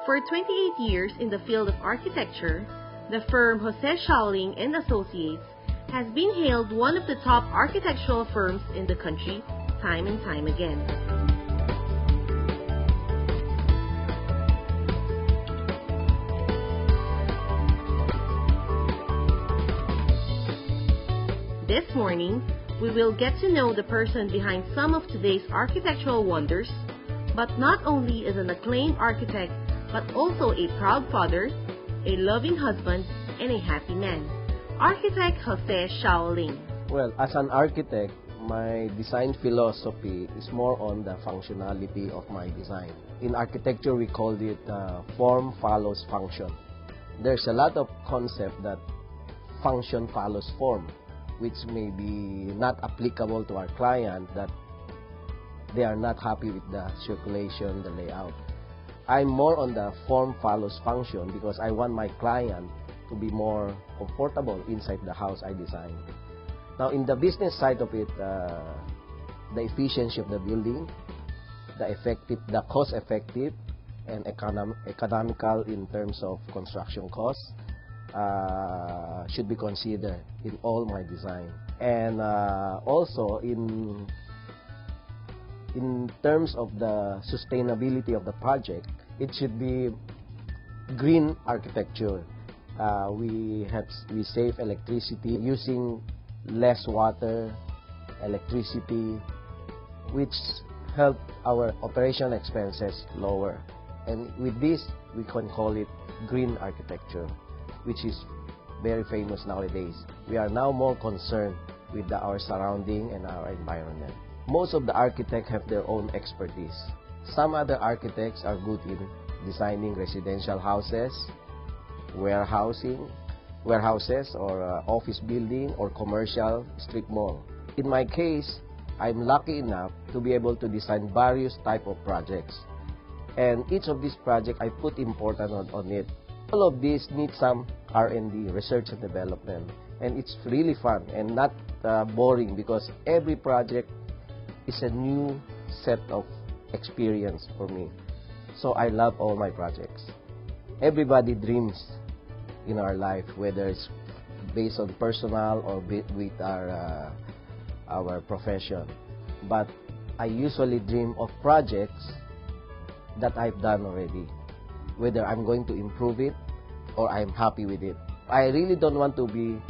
For 28 years in the field of architecture, the firm Jose Shaoling and Associates has been hailed one of the top architectural firms in the country time and time again. This morning, we will get to know the person behind some of today's architectural wonders, but not only as an acclaimed architect, but also a proud father, a loving husband, and a happy man. Architect Jose Shaoling. Well, as an architect, my design philosophy is more on the functionality of my design. In architecture, we call it form follows function. There's a lot of concept that function follows form, which may be not applicable to our client, that they are not happy with the circulation, the layout. I'm more on the form follows function because I want my client to be more comfortable inside the house I design. Now, in the business side of it, the efficiency of the building, the cost-effective and economical in terms of construction costs, should be considered in all my design. And also in terms of the sustainability of the project, it should be green architecture. We save electricity using less water, electricity, which help our operation expenses lower. And with this, we can call it green architecture, which is very famous nowadays. We are now more concerned with our surrounding and our environment. Most of the architects have their own expertise. Some other architects are good in designing residential houses, warehouses or office building or commercial strip mall. In my case, I'm lucky enough to be able to design various type of projects. And each of these projects, I put importance on it. All of these need some R&D, research and development. And it's really fun and not boring because every project is a new set of experience for me. So I love all my projects. Everybody dreams in our life, whether it's based on personal or with our profession. But I usually dream of projects that I've done already, whether I'm going to improve it or I'm happy with it. I really don't want to be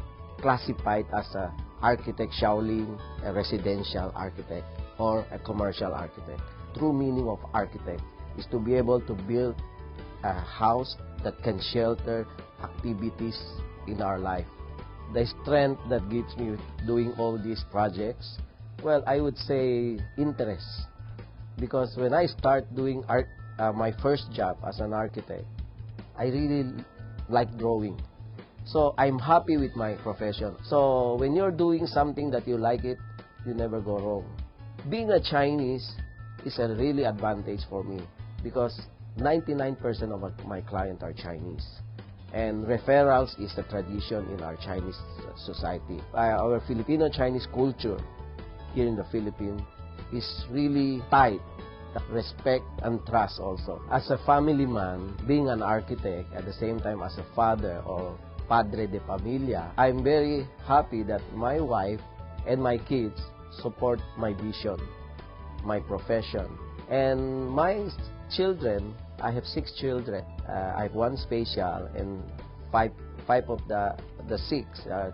classified as a architect Shaoling, a residential architect, or a commercial architect. True meaning of architect is to be able to build a house that can shelter activities in our life. The strength that gives me doing all these projects, well, I would say interest. Because when I start doing my first job as an architect, I really like drawing. So I'm happy with my profession. So when you're doing something that you like it, you never go wrong. Being a Chinese is a really advantage for me because 99% of my clients are Chinese. And referrals is a tradition in our Chinese society. Our Filipino-Chinese culture here in the Philippines is really tight. Respect and trust also. As a family man, being an architect, at the same time as a father or padre de familia, I'm very happy that my wife and my kids support my vision, my profession. And my children, I have 6 children. I have 1 special and five of the 6 are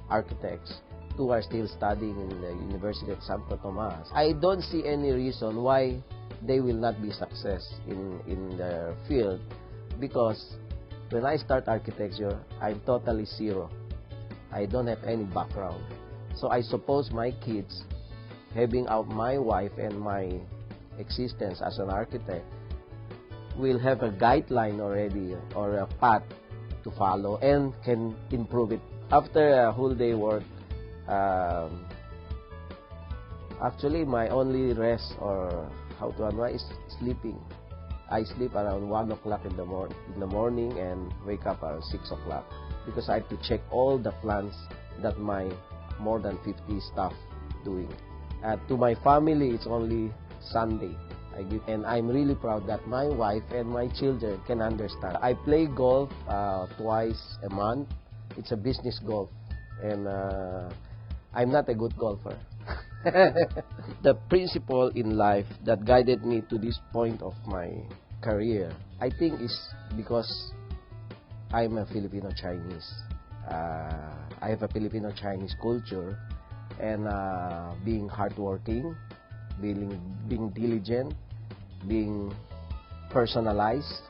architects. 2 are still studying in the University of Santo Tomas. I don't see any reason why they will not be success in their field because when I start architecture, I'm totally zero. I don't have any background. So I suppose my kids, having out my wife and my existence as an architect, will have a guideline already or a path to follow and can improve it. After a whole day work, actually my only rest or how to unwind is sleeping. I sleep around 1 o'clock in the morning and wake up around 6 o'clock because I have to check all the plans that my more than 50 staff doing. To my family, it's only Sunday. And I'm really proud that my wife and my children can understand. I play golf twice a month. It's a business golf, and I'm not a good golfer. The principle in life that guided me to this point of my career, I think, is because I'm a Filipino-Chinese. I have a Filipino-Chinese culture, and being hardworking, being diligent, being personalized,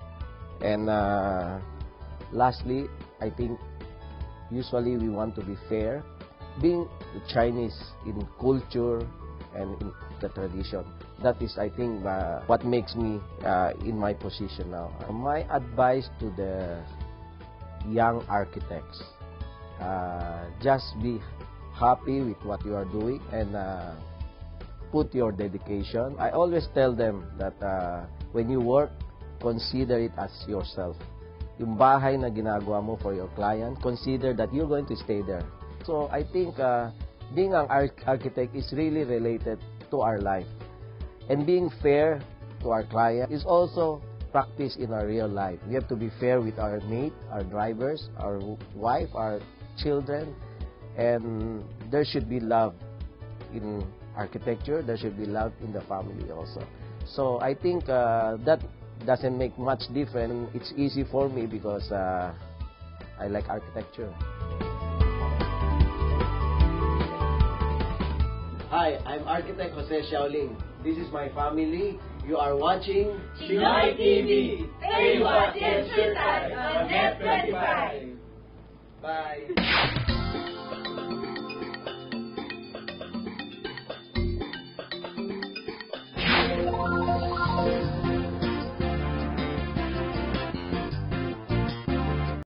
and lastly, I think usually we want to be fair. Being Chinese in culture and in the tradition, that is, I think, what makes me in my position now. My advice to the young architects, just be happy with what you are doing and put your dedication. I always tell them that when you work, consider it as yourself. Yung bahay na ginagawa mo for your client, consider that you're going to stay there. So I think being an architect is really related to our life. And being fair to our client is also practiced in our real life. We have to be fair with our mate, our drivers, our wife, our children, and there should be love in architecture. There should be love in the family also. So I think that doesn't make much difference. It's easy for me because I like architecture. Hi, I'm architect Jose Xiaoling. This is my family. You are watching Pinoy TV. Pay what is on Net 25. Bye.